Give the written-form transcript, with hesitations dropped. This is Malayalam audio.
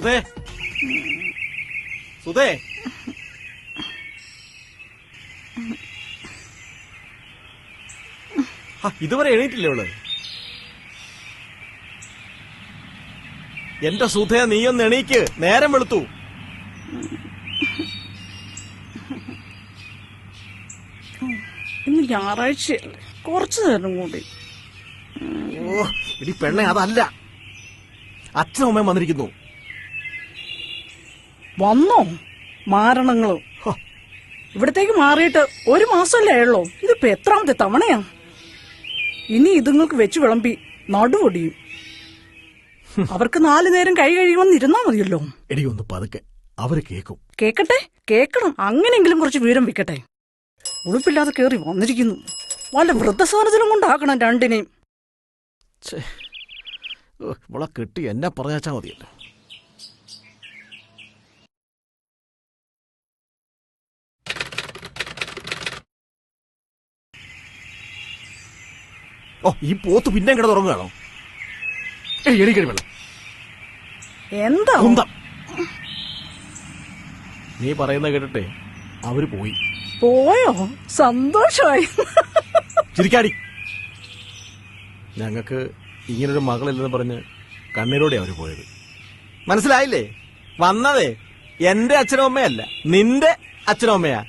സുധേ, സുധേ, ഇതുവരെ എണീറ്റില്ലേ അവള്? എന്റെ സുധേ, നീയൊന്ന് എണീക്ക്, നേരം വെളുത്തു. ഇന്ന് ഞായറാഴ്ചയല്ലേ, കുറച്ചു നേരം കൂടി. ഓ ഇടി പെണ്ണെ, അതല്ല, അച്ഛനും അമ്മയും വന്നിരിക്കുന്നു. വന്നോ? മാരണങ്ങളും ഇവിടത്തേക്ക് മാറിയിട്ട് 1 മാസമല്ലേ ആയുള്ളൂ. ഇതിപ്പോ എത്രാമത്തെ തവണയാ? ഇനി ഇതുങ്ങൾക്ക് വെച്ച് വിളമ്പി നടുവൊടിയും. അവർക്ക് 4 നേരം കൈ കഴിയുമെന്നിരുന്നാ മതിയല്ലോ. എടി ഒന്ന് പതുക്കെ, അവര് കേക്കും. കേക്കട്ടെ, കേക്കണം. അങ്ങനെയെങ്കിലും കുറച്ച് വീരം വെക്കട്ടെ. ഉളുപ്പില്ലാതെ കേറി വന്നിരിക്കുന്നു. വല്ല വൃദ്ധസാധനത്തിലും കൊണ്ടാക്കണം രണ്ടിനെയും. ഇവളെ കെട്ടി എന്നെ പറഞ്ഞാച്ചാ മതിയല്ലോ. ഓ, ഈ പോത്ത് പിന്നെ കിടന്ന് ഉറങ്ങുകയാണോ? എണീക്കടി വെള്ളം. എന്താ കുന്തം, നീ പറയുന്ന കേട്ടിട്ടെ അവര് പോയി. പോയോ? സന്തോഷമായി. ചിരിക്കാടി. ഞങ്ങക്ക് ഇങ്ങനൊരു മകളില്ലെന്ന് പറഞ്ഞ് കണ്ണീരോടെ അവര് പോയത്. മനസ്സിലായില്ലേ? വന്നതേ എന്റെ അച്ഛനും അമ്മയല്ല, നിന്റെ അച്ഛനും അമ്മയാ.